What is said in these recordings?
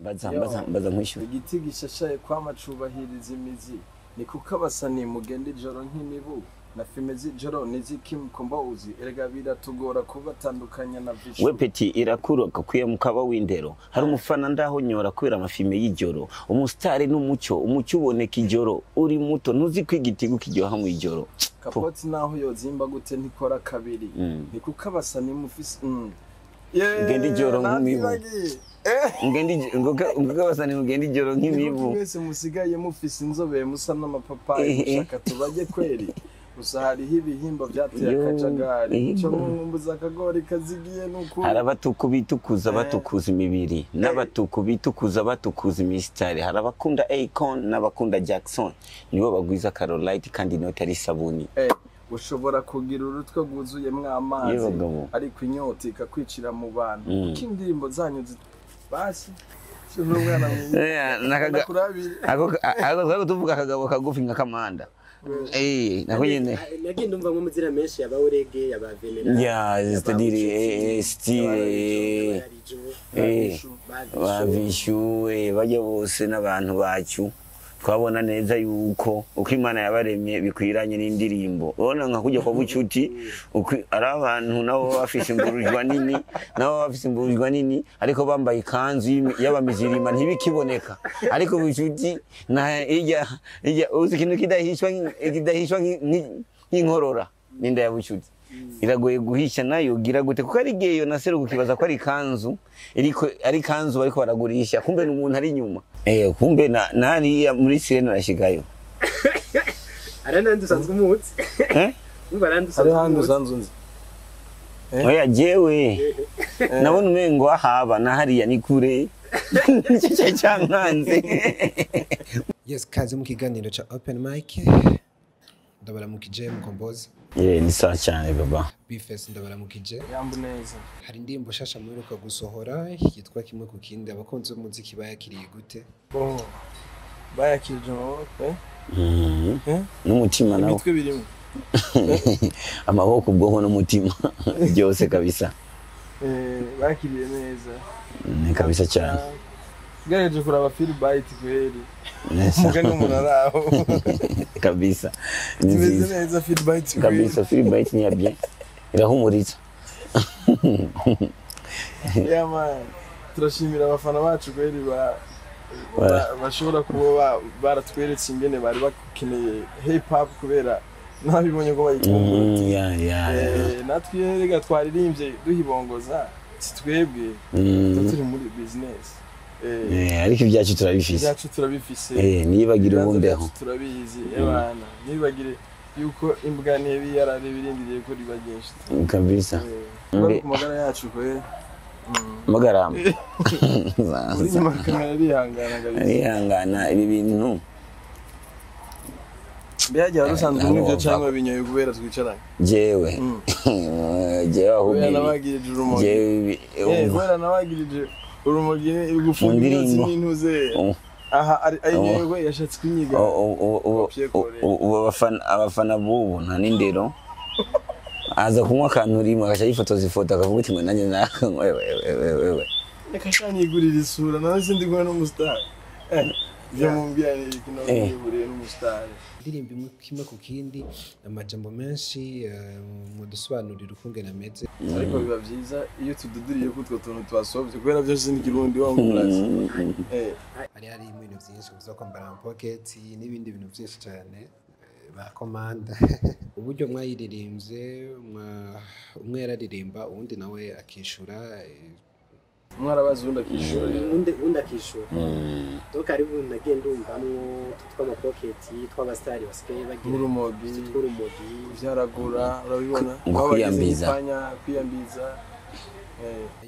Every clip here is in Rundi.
baza nkwishyura. Igiti gishashaye kwamacubahiriza imizi ni kuko abasani mugenda ijoro nk'imibu na filme z'ijoro Mkombozi erega biratugora kubatandukanya na vision. We peti irakuroka kuye mukaba w'indero hari umufana ndaho nyora kubera amafilme y'ijoro umusitari n'umucyo uboneka ijoro uri muto ntuzi kwigitigo kiryoha mu ijoro kapoti naho yozimba gute ntikora kabiri ni kuko abasani mufise ngende ijoro nk'imibu ngoga basani ngende ijoro nk'imibu mwese musigaye mufise inzobe musa n'amapapayi mushaka tubaje kweri gusa hariho ibihimba byateye akajagari cyo mwumbuza akagori kazigiye nuko hari abatuku bitukuza batukuza imibiri n'abatuku bitukuza batukuza imisitari hari abakunda Akon n'abakunda Jackson nibo bagwiza Carolite kandi note ari sabuni ushobora kugira urutwe rwuzuyemwo amazi ariko inyota ikakwicira mu bantu kuko indirimbo zanyu basi n'umwana ako tuvuga akagabo kagufi nka Kamanda nako nyene nagenda umva nk'umuzira menshi yabaurege yabavenera c'est-à-dire style bavishu bajya bose n'abantu bacu twabona neza yuko uko Imana yabaremye bikwiranye n'indirimbo ubona nka kujya kwa bucuti ari abantu nabo bafise imburujwa nini ariko bambaye ikanzu y'abamizirima ntibikiboneka ariko bucuti na ijya uzi kintu kidahishwa nk'inkorora ninda ya bucuti iragoye guhisha nayo gira gute kuko ari geyo nasero kukibaza ko ari kanzu ari kanzu bariko baragurisha kumbe n'umuntu ari nyuma kumbe nari muri sirene arashigayo aranandi usanzwe umutse umva arandi usanzwe nzi oya jewe nabona umengo ahaba nahariya ni kure cyo cyankanze yes kaze mu kiganiro cha open mic ndabaramukije Mkombozi ni sawa cyane baba bise ndabaramukije yambu neza hari indirimbo nshasha muheruka gusohora yitwa kimwe ku kindi abakunzi b'umuziki bayakiriye gute bayakirije amaboko n'umutima nawo imitwe birimo amaboko ubwonko n'umutima byose kabisa bakiriye neza ni kabisa cyane gaje kuraba feedback kweli mugani umuntu araho kabisa nziza neza feedback kabisa feedback ni bien irahumuriza man turashimira abafana bacu kweli bashobora kuba baratweretse ingene bari bakeneye hip hop kubera nabibonye ko bayikunda natwe rega twaririmbye duhibongoza twebwe turi muri business ariko ibyacu turabifise nibagire ubumbeho turabizi abana nibagire yuko imbwa nebi yarare birindiriye ko ribagesha kabisa magara yacu kwe magara uri makamera rihangana ibi bintu byagiye rusanzwe n'ibyo cyangwa binyoye kubera twicaranye jewe ahubwo nabagirije urumogi kubera nabagirije urumogi gufunga iminsi n'intuze aha ayinyego yashatse kunyiga abafana bubu nta n'indero aza kunywa akantu rimwe agaca yifotoza ifoto akavuga uti mwe nanjye wewe reka shanyigurira isura nawe sindi kumwe n'umusitari byo mumbwira ni kino buriye n'umusitari indirimbo kimwe ku kindi amajambo menshi mu dusobanurira ukungena ameze ariko biba byiza iyo tududuriye kutwo tuntu twasobye kubera byose ni kirundi wa murazi hari ibintu byinshi uzo kwambara mu pocket n'ibindi bintu byinshi cyane ba komanda uburyo mwayiririmbye umwe yararirimba uwundi nawe akishura mwarabazi undi akishura undi akishura donc ari ubu nagenda umvamwo twama pocket tw'abastari basigaye bagira urumogi byaragura urabibona kwiyambiza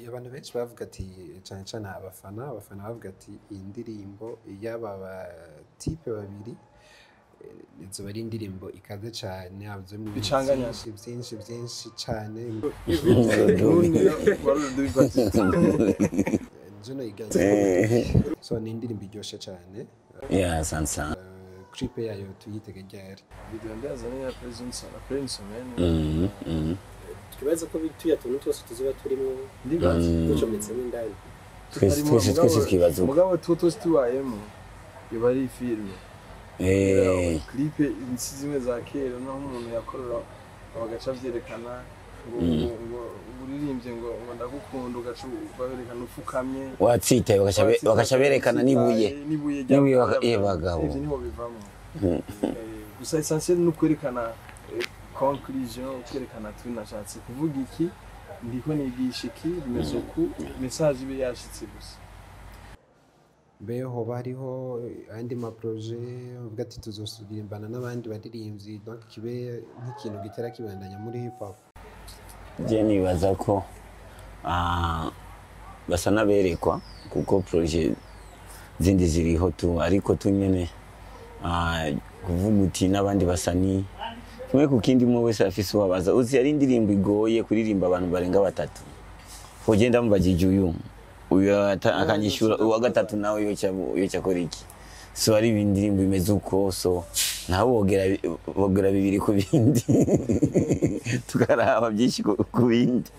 abantu benshi bavuga ati cyane cyane abafana bavuga ati iyi ndirimbo y'aba tipe babiri izo bari indirimbo ikaze cyane havyo mu byinshi cyane Juno igaze so ni indirimbo iryoshe cyane sansa clip yayo tuyitege ryari video ndazana ya presence man twibaza ko bituya tuntu twose tuzoba turimo ndibaza gucometse n'indani twese twibaza mugabo tuto tubayemo yoba ari filime clip insi zimwe za kera naho umuntu yakorera bagaca vyerekana ngo uririmbye ngo ndagukunda ugaca baberekana ufukamye watsitaye bagaca berekana nibuye bagabo ivyo niho bivamo gusa essentiel no kwerekana conclusion kwerekana tunashatse kuvuga iki ndiko nigisha iki bimeze ku message ibe yashitse gusa beho bariho andi ma projet uvuga ati tuzosubirimbana n'abandi baririmbyi donc kibe nk'ikintu gitera kibandanya muri hip hop. Je nibaza ko basa naberekwa kuko projet zindi ziriho tu ariko tunyene kuvuga uti n'abandi basani kimwe ku kindi mu wese afise wabaza uzi ari indirimbo igoye kuririmba abantu barenga batatu kugenda mubajije uyu akanyishura uwa gatatu nawe yo cyakora iki so ari indirimbo imeze uko so naho bogera bibiri ku bindi tukaraba byinshi ku bindi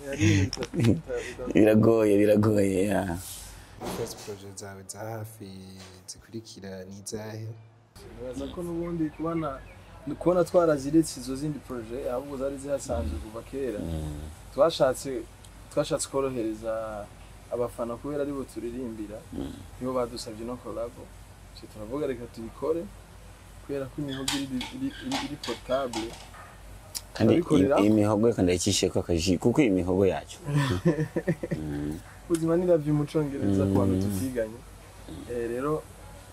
biragoye ya First project zawe za hafi zikurikira ni zahe? Nibaza ko n'ubundi kubona twaraziritse izo zindi projet ahubwo zari zihasanzwe kuva kera twashatse korohereza abafana kubera aribo turirimbira nibo badusabye no collab turavuga reka tubikore kubera ko imihogo iri portable kandi imihogo kandi ikishe ko akaji kuko imihogo yacu ubuzima niravye mu Congereza ku bantu tutiganye rero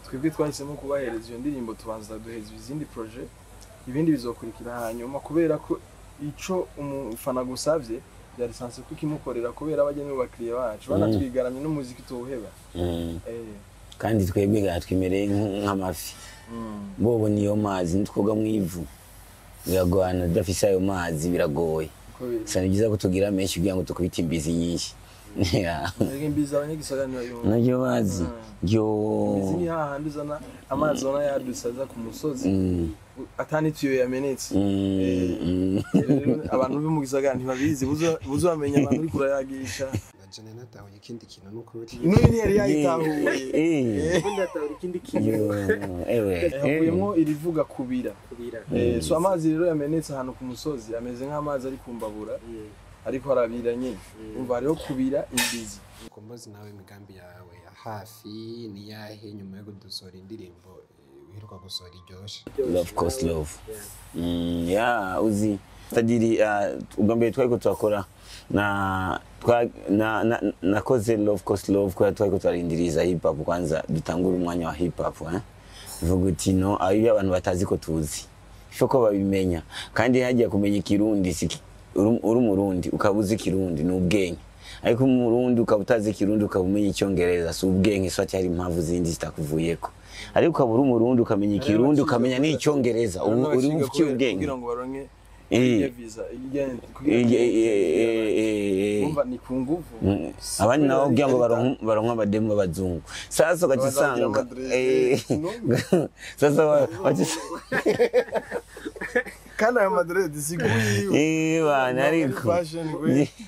twebwe twahisemo kubahereza iyo ndirimbo tubanza duheza izindi projet ibindi bizokurikira hanyuma kubera ko ico umufana gusavye byari sanse ko kimukorera kubera abageni bakiriye bacu banatwigaramye n'umuziki tuwuheba kandi twebwe gatwimereye nk'amafi bobo niyo mazi ntitwoga mu ivu biragwana dafise ayo mazi biragoye sana byiza ko tugira menshi kugira ngo tukubite imbizi nyinshi imbizi abanyagisagara nayo mazi yo imbizi ni hahandi uzana amazi ona yadusaza ku musozi atani tuyo yamenetse abantu bo mu gisagara ntibabizi buzamenya abantu uri kurayagisha Jana natawe ikindi kintu n'ukuri inuni yari yayitahuye ubundi atawe ikindi kintu havuyemo irivuga kubira so amazi rero yamenetse ahantu ku musozi ameze nk'amazi ari kumbabura ariko harabira nyine umva rero kubira imbizi Mkombozi nawe imigambi yawe ya hafi ni yahe nyuma yo gudusora indirimbo uheruka gusora iryoshe love cost love uzi tadiri ugambye twari turakora nakoze love cost love kwa twari turarindiriza hip hop kwanza dutangura umwanya wa hip hop vuga uti no ayo abantu batazi ko tuzi shoko babimenya kandi hagiye kumenya ikirundi uri umurundi ukabuza ikirundi n'ubwenge ariko umurundi ukabutazi ikirundi ukabumenya icyongereza so ubwenge so ati hari impamvu zindi zitakuvuyeko ariko ukabura umurundi ukamenya ikirundi ukamenya n'icyongereza uri ufite ubwenge kugira ngo baronke visa umva ni kunguvu abandi nabo kugira ngo baronka abademu b'abazungu sasa ugacisanga sasa kana ya Madrid ziguye bana ariko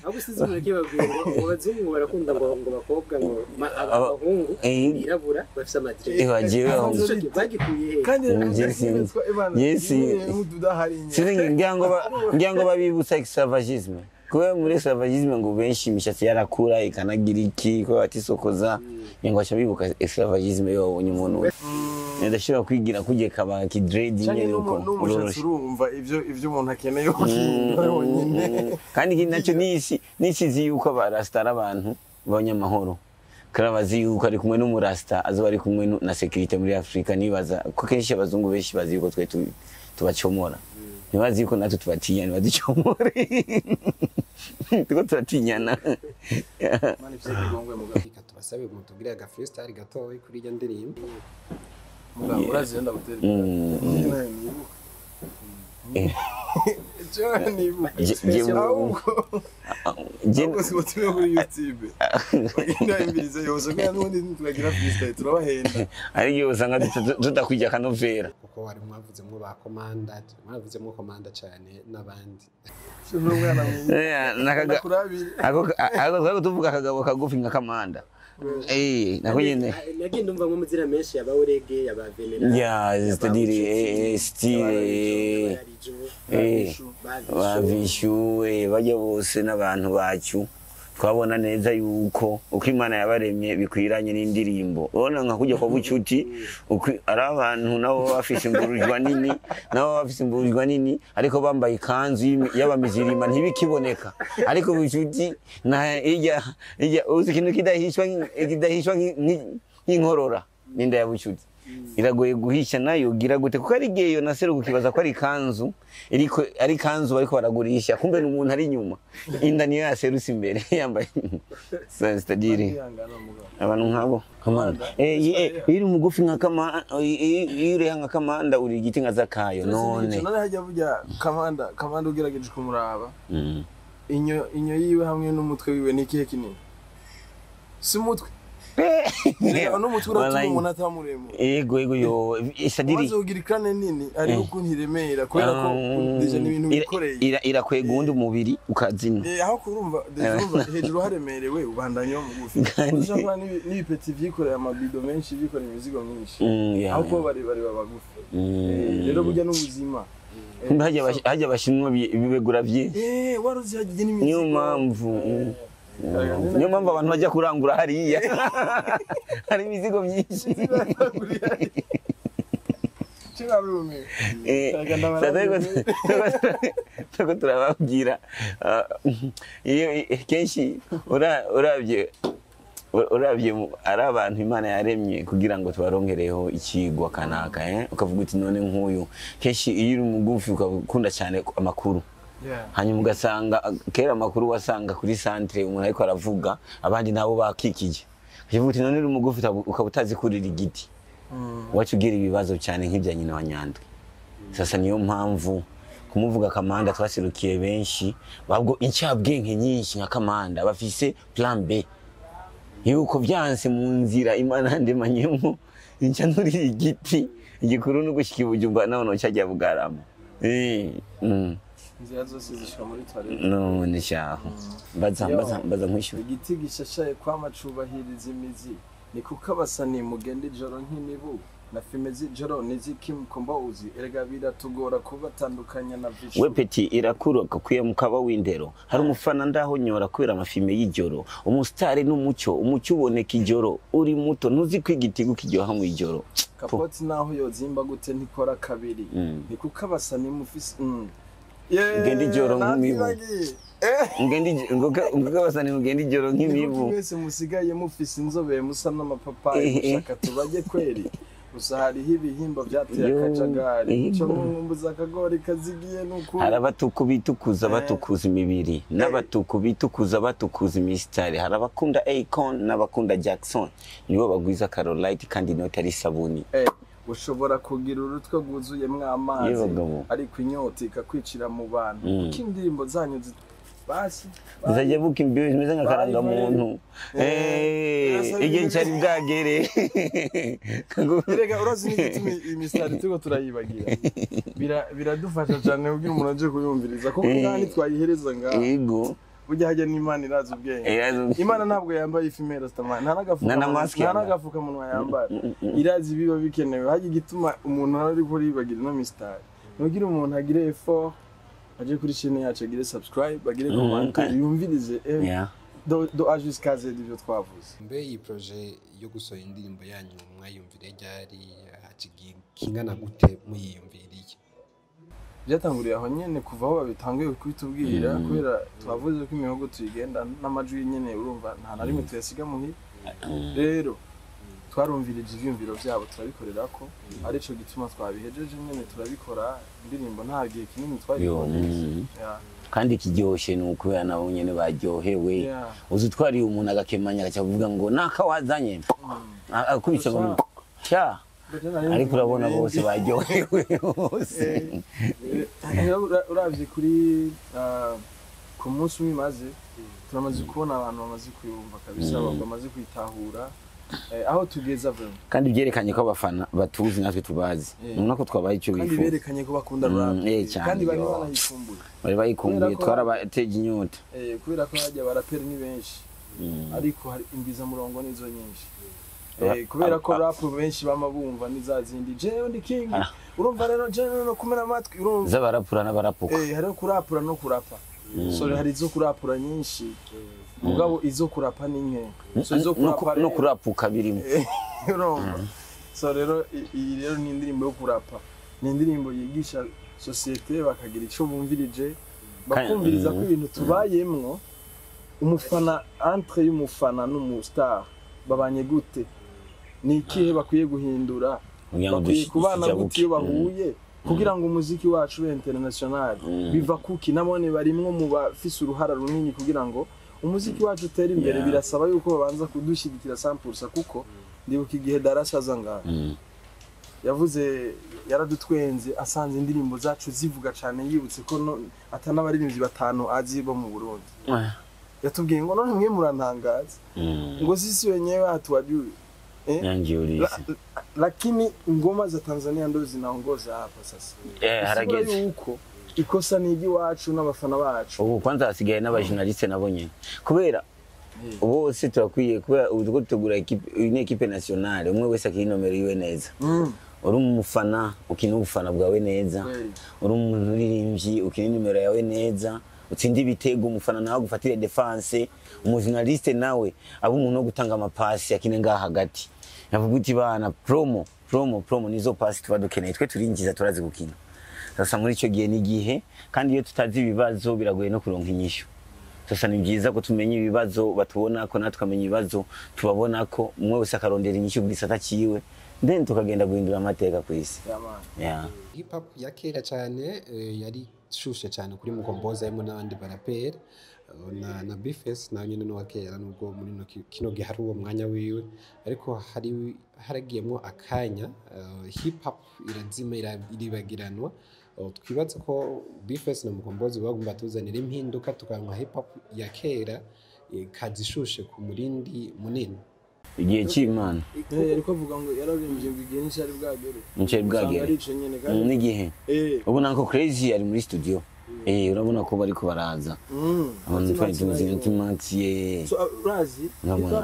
abo sizumwe kibabwira abazungu barakunda ngo bakobwa ngo abahungu irabura bafisa Madrid bagiye bagikuye kandi ngira ngo babibutsa extravagisme kuba muri extravagisme ngo benshi imishatsi yarakura ikanagira iki ko batisokoza ngo acha bibuka extravagisme yo umuntu ndashira kwigira kuje kaba ki dread nyene uko n'umushatsi urumva ivyo umuntu akeneye yonyine kandi nacyo nisizi yuko barastara abantu b'abanyamahoro karabazi yuko ari kumwe n'umurasta azoba ari kumwe na security muri Afrika nibaza ko kenshi abazungu benshi bazi yuko twe tubacomora nibazi yuko natwe tubatinya badicomore tuko turatinyana mani byegongwe mugafika tubasabe mutubwire aga freestyle gato kuri iyo ndirimbo mugabo urazenda gutera Jeni sibotume kuri YouTube. Bagenda imbirize yose kandi n'ubundi tukagira freestyle turabahenda. Ariyo usanga tutakwijya kanovera. Kuko wari mwavuzemo ba commanda, mwavuzemo commanda cyane n'abandi. N'umwana mwiza. Nakaga. Ako tuvuga akagabo kagufi nka commanda. nako nyene nagenda umva mu muzira menshi yabaurege yabavenera c'est-à-dire style bavishu bajya bose n'abantu bacu twabona neza yuko uko Imana yabaremye bikwiranye n'indirimbo ubona nka kujya kwa bucuti ari abantu nabo bafise imburujwa nini ariko bambaye ikanzu y'abamizirima ntibikiboneka ariko bucuti na ijya uzi ikintu kidahishwa nk'inkorora n'inda ya bucuti iragoye guhisha nayo gira gute kuko ari geyo naseruka kibaza ko ari kanzu ari kanzu bariko baragurisha kumbe n'umuntu ari inyuma inda niyo yaserutse imbere yambaye c'est-à-dire abantu nkabo kamanda iri mugufi nka iri nka kamanda uri igiti nka zakayo none hajya burya kamanda ugerageje kumuraba inyo yiwe hamwe n'umutwe wiwe ni kihe kinini si umutwe no mutura tumuntu atamuremo ego yo isadiri bazogirikane nini ari ukuntu iremera kubera ko deje n'ibintu bikoreye irakwega undi umubiri ukazina aho kurumva hejuru haremerewe ubandanya mu gufi ushaka n'ibipeti vyikoreye amabido menshi bikoreye imizigo myinshi aho ko bari babagufi rero burya n'ubuzima hajya bashinwa bibegura byinshi waruzi hagiye n'imizigo niyo mpamvu abantu bajya kurangura hariya hari imizigo myinshi turababwira kenshi urabye ari abantu Imana yaremye kugira ngo tubarongereho ikigwa kanaka ukavuga uti none nk'uyu kenshi iyo uri mugufi ukakunda cyane amakuru hanyuma ugasanga kera amakuru wasanga kuri centre umuntu ariko aravuga abandi nabo bakikije ukivuga uti none uri mugufi ukaba utazi kurira igiti wacugira ibibazo cyane nk'ibya nyina wa Nyandwi sasa niyo mpamvu kumuvuga Kamanda twasirukiye benshi babwo incabwenge nyinshi nka Kamanda bafise plan B yuko byanse mu nzira Imana ndemanyemo inca nturira igiti igikuru no gushika ibujumba none cyajya bugarama inzira zose zishika muri toilette none cyaho baza nkwishyura igiti gishashaye kwamacubahiriza imizi ni kuko abasani mugende ijoro nk'imibu na filme z'ijoro n'izikima Mkombozi erega biratugora kubatandukanya na vision we peti irakuroka kuye mukaba w'indero hari umufana ndaho nyora kubera amafilme y'ijoro umusitari n'umucyo uboneka ijoro uri muto ntuzi kwigitigu kiryoha mu ijoro kapoti naho yozimba gute ntikora kabiri ni kuko abasani mufise ngende ijoro nk'imibu ngende abasani ngende ijoro nk'imibu mwese musigaye mufise inzobe musa n'amapapayi mushaka tubajye kweri gusa hariho ibihimba byateye akajagari cyo mwumbuza akagori kazigiye n'ukuri hari abatuku bitukuza batukuza imibiri n'abatuku bitukuza batukuza imisitari hari abakunda Akon n'abakunda Jackson nibo bagwiza Carolite kandi inote ari sabuni ushobora kugira urutwe rwuzuyemwo amazi ariko inyota ikakwicira mu bantu kuko indirimbo zanyu basi zajya buka imbibi zimeze nka karanga muntu igihe cyari bwagere rega urazi n'igituma imisitari tuko turayibagira biradufasha cyane kugira umuntu aje kuyumviriza kuko kandi twayihereza ngaho yego burya hajya n'Imana irazi ubwenge Imana ntabwo yambaye ifimera stamana nta n'agafuka munwa yambara irazi biba bikenewe hajya igituma umuntu ari ko ribagira no misitari nugira umuntu agire effort aje kuri chaîne yacu agire subscribe agire comment yumvirize do jusqu'à ce que twavuze mbe iyi projet yo gusohora indirimbo yanyu mwayumvire ryari kingana gute muyiyumviriye byatanguriye aho nyene kuva aho babitanguye kwitubwira kubera twavuze ko imihogo tuyigenda n'amajwi nyene urumva nta na rimwe tuyasiga muhira rero twarumvirije ivyumviro byabo turabikorera ko arico gituma twabihejeje nyene turabikora indirimbo nta gihe kinini twabikoze kandi kiryoshe nuko nabo nyene baryohewe uzitwariye umuntu agakemanya akavuga ngo nakawazanye akubise ngo cya ariko urabona bose baryohewe bose uravye kuri ku munsi umimaze turamaze kubona abantu bamaze kuyumva kabisa bamaze kwitahura aho tugeza vuba kandi byerekanye ko abafana batuzi natwe tubazi nako twabaye icyo bifuza kandi berekanye ko bakunda rap kandi bari banayikumbuye bari bayikumbuye twarabateje inyota kubera ko hajya barapera ni benshi ariko hari imbiza murongo nizo nyinshi kubera ko rap benshi bama bumva nizazindi jewe ndi king urumva rero jewe no kumena amatwi urumva z'abarapura n'abarapuka hari kurapura no kurapa so hari izo kurapura nyinshi mugabo izo kurapa ni nke so izo kurapa no kurapuka birimo urumva so rero iyi rero ni indirimbo yo kurapa ni indirimbo yigisha societe bakagira ico bumvirije bakumviriza ko ibintu tubayemwo umufana entre y'umufana n'umustar babanye gute ni ikihe bakwiye guhindura bakwiye kubana gute iyo bahuye kugira ngo umuziki wacu ube international biva kuki nabone barimwo mu bafise uruhara runini kugira ngo umuziki wacu utere imbere birasaba yuko babanza kudushyigikira 100% kuko ndibuka igihe darasaza ngaha yavuze yaradutwenze asanze indirimbo zacu zivuga cyane yibutse ko atana abaririmbyi batanu azi bo mu Burundi yatubwiye ngo none mwe murantangaza ngo sisi wenyewe hatuwajui lakini ngoma za Tanzania ndo zinaongoza hapa sasa harageze yuko ikosa ni igiwacu n'abafana bacu ubu kwanza hasigaye n'abajournaliste nabo nyene kubera bose turakwiye kubera uko tutegura equipe nationale umwe wese akinomero yiwe neza uri umufana ukina ubufana bwawe neza uri umuntu uririmbyi ukina nimero yawe neza utsindi ibitego umufana nawe gufatira defense umujournaliste nawe abo umuntu wo gutanga amapasi akine ngaha hagati navuga uti bana promo nizo pasi tuba dukeneye twe turinjiza turazi gukina sasa muri ico gihe n'igihe kandi iyo tutazi ibibazo biragoye no kuronka inyishu sasa ni byiza ko tumenye ibibazo batubona ko natwe amenya ibibazo tubabona ko umwe wese akarondera inyishu bwisata ciwe then tukagenda guhindura amateka ku isi hip hop ya kera cyane yari shushe cyane kuri Mkombozi harimo n'abandi baraperi na bise na nyine no wakera nubwo muri kino gihe hari uwo mwanya wiwe ariko haragiyemo akanya hip hop irazima iribagiranwa twibaza ko bise na Mkombozi bagomba tuzanira impinduka tukanwa hip hop ya kera kazishushe ku murindi munini igihe cy'Imana ariko avuga ngo yararimbye igihe n'icari bwagere n'igihe ubu nanko crazy ari muri studio urabona ko bariko baraza abantu twari intimatiye urazi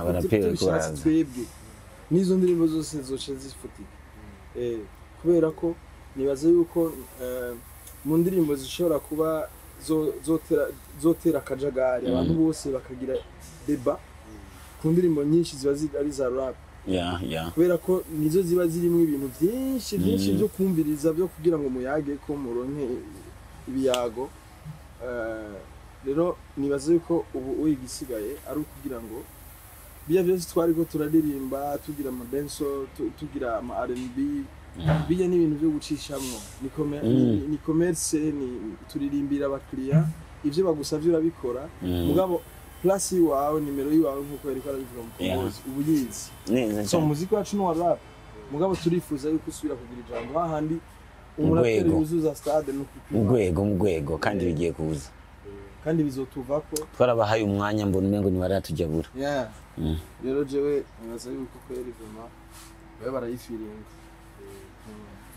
barapera ko baraza twebwe nizo ndirimbo zose zoce zifutika kubera ko nibaza yuko mu ndirimbo zishobora kuba zotera akajagari abantu bose bakagira deba ku ndirimbo nyinshi ziba ari za rap kubera ko nizo ziba zirimo ibintu byinshi byo kumviriza byo kugira ngo muyage ko muronke ibiyago rero nibaza yuko ubu igisigaye ari ukugira ngo biya byose twari ko turadirimba tugira ama dance tugira ama R&B biya n'ibintu byo gucishamwo ni commerce ni turirimbira abakiriya ivyo bagusavye urabikora mugabo plus wawe nimero yiwawe nkuko yari kwarabivuga Mkombozi ubuyizi so muziki wacu no rap mugabo turifuza yuko usubira kugira ijambo hahandi umuraperi uzuza stade no mu gwego kandi bigiye kuza kandi bizotuvako twarabahaye umwanya mbona umengo ni baratujya bura rero jewe nibaza yuko kweri vuma babe barayifiringa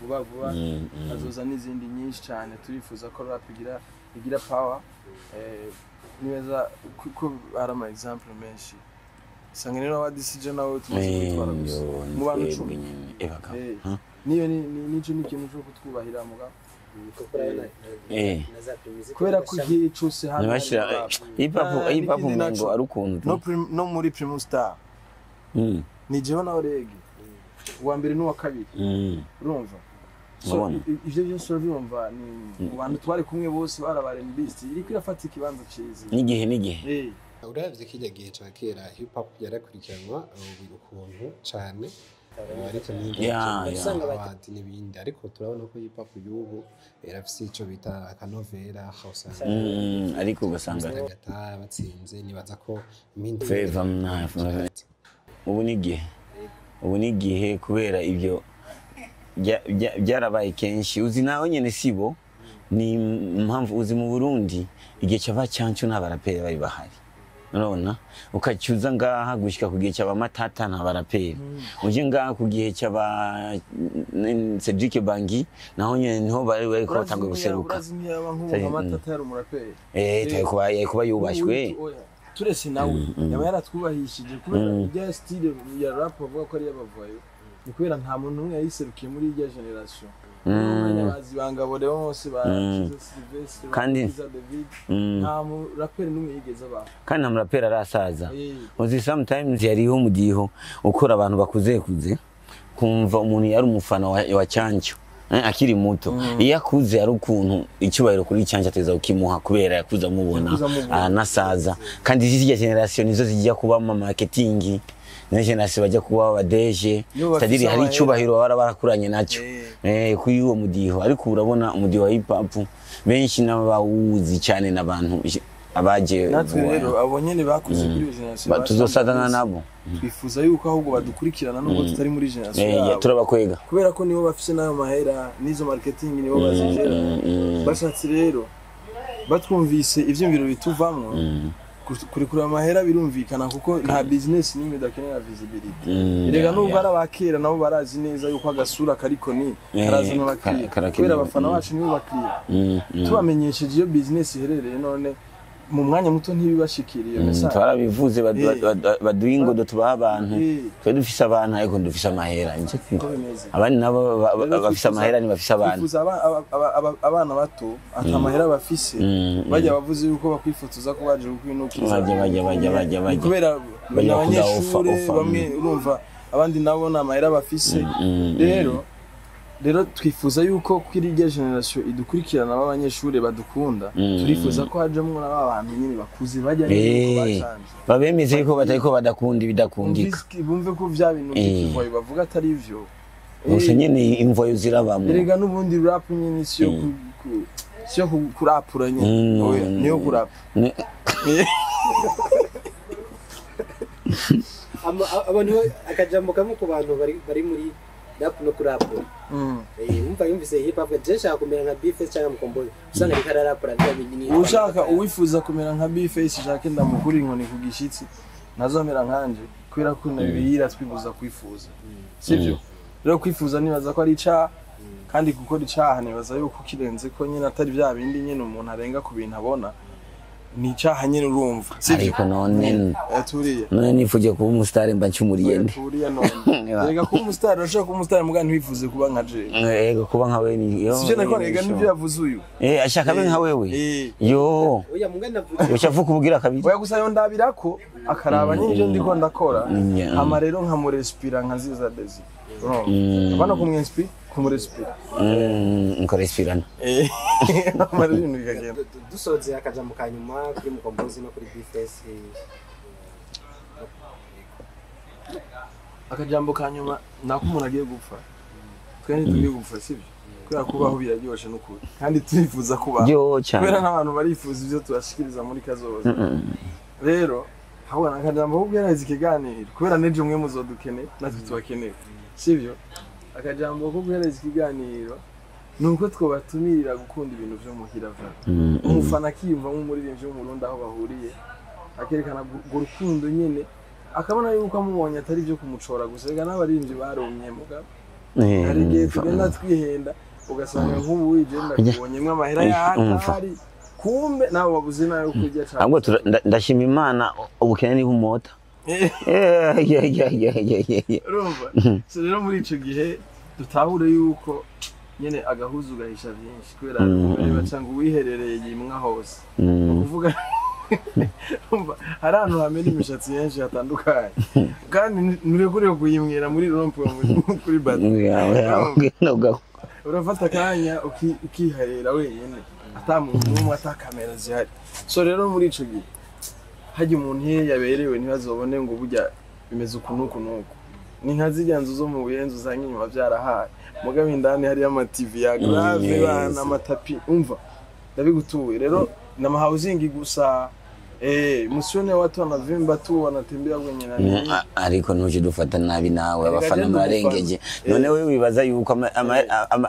vuba azoza n'izindi nyinshi cyane turifuza ko rap igira power niweza kuko hari ama example menshi sanga rero wadisije nawe tumutwara gusa mu bantu 10 niyo nico n'ikintu cyo kutwubahira muga kubera ko igihe cyose hano hip hop ngo ari ukuntu no muri Primus Star ni jewe na Oregi uwa mbere n'uwa kabiri urumva ivyo byose urumva ni abantu twari kumwe bose barabare mbisi iriko irafata ikibanza ciza n'igihe uravye kijya gihe cya kera hip hop yarakurikiranwa ukuntu cyane ariko n'ibindi n'ibindi ariko turabona ko hip hop y'ubu irafise ico bita akanovera house ariko ugasanga batsinze nibaza ko ubu n'igihe kubera ibyo byarabaye kenshi uzi nawe nyene sibo ni impamvu uzi mu Burundi igihe cyaba cyancu n'abaraperi bari bahari none ukacyuza ngaha gushika ku gihe cyaba matata n'abaraperi uje ngaha ku gihe cyaba Cedric Bangi naho nyene niho bari ko batangwe guseruka matata yari umuraperi kuba yubashwe turese nawe yaba yaratwubahishije kubera irya style ya rap bavuga ko ari y'abavayo ni kubera nta muntu umwe yayiserukiye muri irya generation abazi bangabo rero bose ba Sylvestre kandi nta mu rapper n'umwe yigeze aba kandi nta rapper arasaza uzi sometimes yariho mugiho ukora abantu bakuze kumva umuntu yari umufana wa cyancyo akiri muto iyo akuze ari ukuntu icyubahiro kuri cyanjye ateza ukimuha kubera yakuza mubona nasaza kandi izi generation nizo zijya kuba mu marketing na generation bajya kuba abadeje tadiri hari icyubahiro barakuranye nacyo kuri uwo mudiho ariko urabona umudiho wa hip hop benshi n'abawuzi cyane nabantu abaje natwe rero abo nyene bakuze kuri generation tuzosadana nabo twifuza yuko ahubwo badukurikirana nubwo tutari muri generation yabo turabakwega kubera ko nibo bafise nayo mahera nizo marketing nibo bazijera bashatse rero batwumvise ivyumviro bituvamwo kuri amahera birumvikana kuko nta business nimwe dakenera visibility rega nubwo arabakera nabo barazi neza yuko agasura kariko ni karazana bakiriya kubera abafana bacu nibo bakiriya tubamenyesheje iyo business iherereye none mu mwanya muto ntibibashikiriye message twarabivuze baduha ingodo tubaha abantu twe dufise abantu ariko dufise amahera nje abandi nabo bafise amahera ni bafise abantu abana bato atamahera bafise bajya bavuze yuko bakwifotoza ko baje kwinukiriza bajya kubera abanyeshuri bamwe urumva abandi nabo na amahera bafise rero twifuza yuko kuri irya generation idukurikirana abanyeshuri badukunda turifuza ko hajemo n'abantu nyine bakuze bajya babemeze ko batariko badakunda ibidakundika bumve ko vya bintu by'imvoyo bavuga atari ivyo gusa nyine imvoyo zirabamwe erega n'ubundi rap nyine siyo kurapura nyine niyo kurapa abantu akajambo kamwe ku bantu bari muri rap no kurapura umva yumvise hip hop jesha kumera nka bise cyangwa Mkombozi usanga rikararapura byabindi ushaka uwifuza kumera nka bise shaka ndamukuri inkoni ku gishitsi nazomera nkanje kwira ko nabiyira twibuza kwifuza sivyo rero kwifuza nibaza ko ari icaha kandi gukora icaha nibaza yuko kirenze ko nyine atari bya bindi nyine umuntu arenga ku bintu abona ni icaha nyine urumva ariko none nifuje kuba umustar mba ncumuriye nde rega kuba umustar urashaka kuba umustar muga ntibifuze kuba nka je yego kuba nka wewe ni yo sije nako rega nivyo yavuze uyu ashaka be nka wewe yo oya muga navuze ucavuka ubugira kabiri oya gusa yo ndabirako akaraba nyine ibyo ndiko ndakora ama rero nkamurespira nkaziza dezi abana kumwinspira kumurespira nkorespirana amarino bikagenda dusoze akajambo kanyuma kuri Mkombozi no kuri FACE akajambo kanyuma nako umuntu agiye gupfa twene tugiye gupfa sibyo kubera kubaho biraryoshe n'ukuri kandi twifuza kubaho kubera n'abantu barifuza ibyo tubashikiriza muri kazoza rero habona akajambo kubwira ikiganiro kubera neje umwe muzodukene natwe tubakeneye sibyo akajambo ko guhereza ikiganiro nuko twobatumirira gukunda ibintu byo muhirava umufana kiyumva nk'umuririmbyi w'umurundi aho bahuriye akerekana urukundo nyene akabona yuko amubonye atari byo kumucora gusa ega n'abaririmbyi baromye mugabo hari igihe tugenda twihenda ugasanga nk'ubu wigenda kubonyemwe amahera y'atari kumbe nabo babuze nayo kurya cyane ahubwo ndashima Imana ubukene ni humota urumva so rero muri ico gihe dutahure yuko nyene agahuzu gahisha byinshi kubera bacanga uwiherereye yimwa hose kuvuga hari ahantu hamena imishatsi yenshi hatandukanye kandi nurekure kuyimwira muri rompo kuri Badu urafata akanya ukiharera wenyene atamuntu n'umwe atakamera zihari so rero muri ico gihe hajya umuntu yaberewe ntibazobone ngo burya bimeze ukunuku nuko ni nka zijya nzu zo mu buyenzu za nyuma byarahaye mugabe indani hari ama TV ya grave bana amatapi umva ndabigutuye rero na housing gusa musione watu wanavimba tu wanatembea kwenye nani ariko nuje dufata nabi nawe abafana murarengeje none wewe wibaza yuko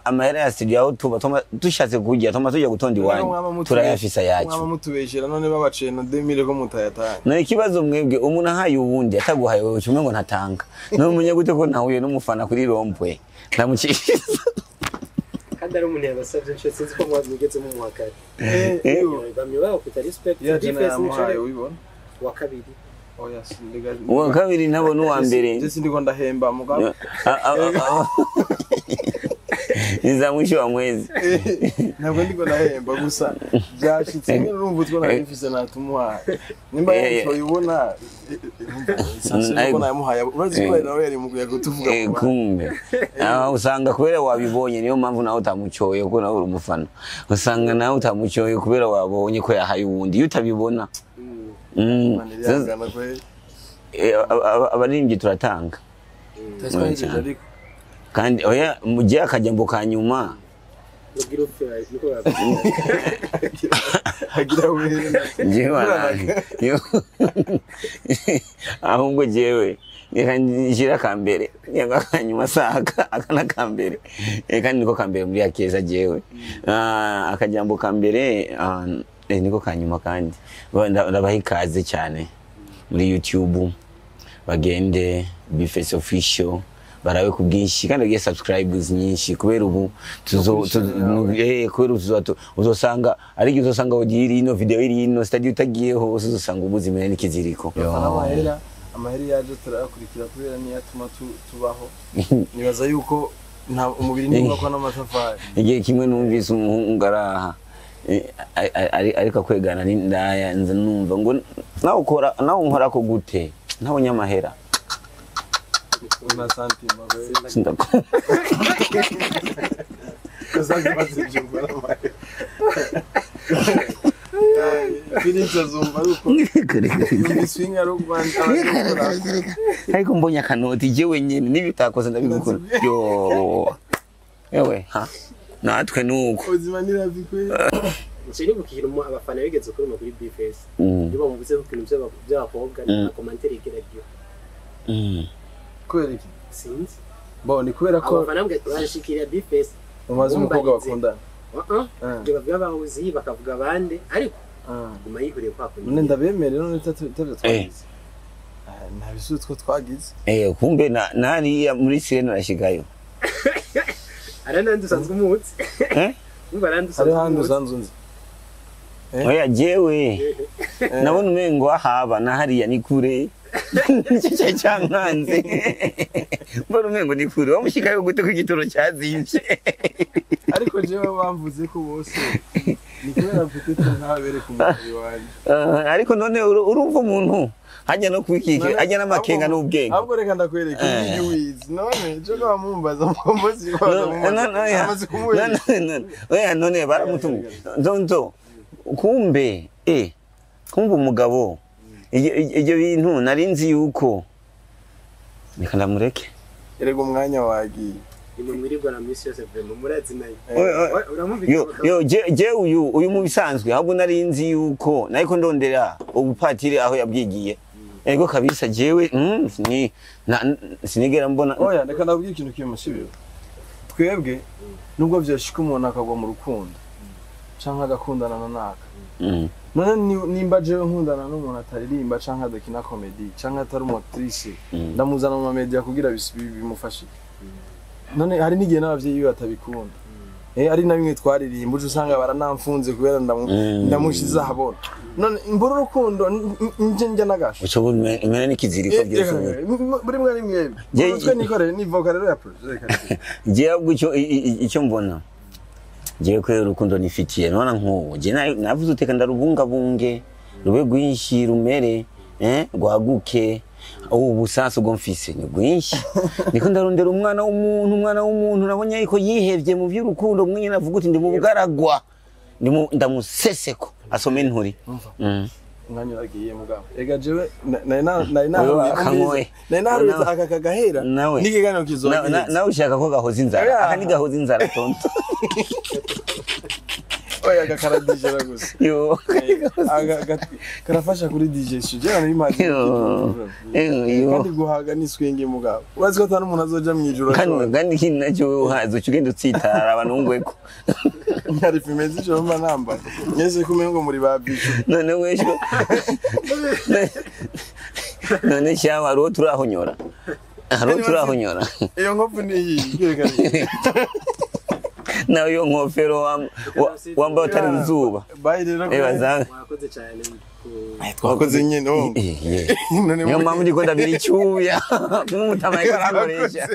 amahera ya studio aho tuba tushatse kujya tujya gutonda iwanyu turayafisa yacu mwama mutubeshera none babaciye na 2000 ko mutayatanga none kibazo mwebwe umuntu ahaye uwundi ataguhaye wewe kimwe ngo ntatanga none umunye gute ko nahuye n'umufana kuri rompwe ndamucishije kandi ari umuntu yabasabye nshya sinzi ko mwazigeze mu mwakari bamwe baho kuta respect FACE ubibona wa kabiri oya sindiga uwa kabiri ntabona uwa mbere je sindiko ndahemba mugabo niza mwisho wa mwezi ntabwo ndiko ndahemba gusa byashitse n'urumva utwo nabifise natumuha nimba yabona sasa namuhaye urazi ko nawe yari muguye kutuvuga kumbe usanga kubera wabibonye niyo mpamvu nawe utamucoye kuko nawe uri umufana usanga nawe utamucoye kubera wabonye ko yahaye uwundi iyo utabibona abaririmbyi turatanga kandi oya mugiye akajambo ka nyuma ahubwo jewe njira kambere yanga kanyuma saka akana kambere kandi niko kambere muri yakeza jewe akajambo kambere niko kanyuma kandi ndabaha ikaze cyane muri YouTube bagende FACE official barawe kubwinshi kandi bagiye subscribers nyinshi kubera ubu uzosanga ari gizo uzosanga ugiri ino video iri ino studio utagiyeho uzosanga ubuzima n'ikiziriko amahera yaje turakurikira kubera ni yatuma tubaho nibaza yuko nta umubiri ni ngako n'amatafari igihe kimwe numvise umuhungu araha ariko kwegana n'indaya nze numva ngo nawe nkora ko gute ntabonye amahera una santima we sindako kazaje bazije ngora amahera Firinza zumba ruko niswinga ro Rwanda ariko mbonye akanoti je wenyene nibitakoze ndabigukora yo ewe ha natwe nuko ubuzima niravikwe Nshiri bukira mu abafana bigeze kuri muri FACE niba mubuze ku kintu by'abakobwa na commentaire ikirabyo kwera iki sinzi bo ni kubera ko abafana mbwe barashikira FACE umaze umukobwa bakunda ngiba byabahuzi bakavuga bande ariko guma yihuriye kwa kundi none ndabemere none tavyo twagize nta bisutsko twagize kumbe nari muri sirene nashigayo arana ndusanzwe umutsi umva randusanzwe oya jewe nabona umengo ahaba nahariya ni kure cyo cyankanze mbona umengo ni kure wamushikayo gute ku gitoro cyazimvye ariko jewe bamvuze ko bose ni kubera mfite ntabere ku mubiri wanje ariko none urumva umuntu hajya no kwikike hajya n'amakenga n'ubwenge ahubwo reka ndakwereka ibyo wizi none cyo bamumbaza Mkombozi oya none baramutumye nzo kumbe kumbe umugabo ibyo bintu narinzi yuko reka ndamureke erego umwanya wagiye imwirirwa na misi yose vemo murazi nayo yo je uyu mu bisanzwe ahubwo narinzi yuko nariko ndondera ubupatiri aho yabwigiye ego kabisa jewe ni sinigera mbona oya reka ndabwira ikintu kimusibiro twebwe nubwo byoshika umuntu akagwa mu rukundo canka agakundana na naka none nimba jewe nkundana n'umuntu ataririmba canka adakina comedy canka atari umuactrice ndamuzana mu media kugira bimufashe none hari n'igihe n'abavyeyi batabikunda ari na bimwe twaririmba uje usanga baranamfunze kubera ndamushiza habona none imburu rukundo nje njya nagasho uco imene n'ikiziriko byose buri mwe rimwe twe nikore ni vocal rero ya project je ahubwo icyo mbona je kwera urukundo nifitiye nona nkuwo je navuze uteka ndarubungabunge rube gwinshi rumere rwaguke ubu sasa ubwo mfise ni gwinshi niko ndarondera umwana w'umuntu nabonye ariko yihevye mu by'urukundo mwinyi navuga uti ndi mu bugaragwa ndamuseseko asome nturi umwanya uragiye mugabo ega jewe nari aka gahera n'ikiganiro kizogira nawe ushaka ko gahoza inzara aka ni gahoza inzara tonto oya gakaradije gusa yo karafasha kuri DJ suje n'imazi kandi guhaga niswenge mugabo urazi ko atari umuntu azoja mu ijoro kandi kintu nacyo uhazo ugenda utsitara abanungweko nyari fimezi cyo mba namba nyeze kumengo muri babisho none wesho none cyaba ro turahonyora iyo nkofu ni iyi nawe yo nkofero wamba utari izuba bayi rero wakoze cyane twakoze nyine oh niyo mpamvu ndiko ndabira icyuya nk'umutama ariko arakoresha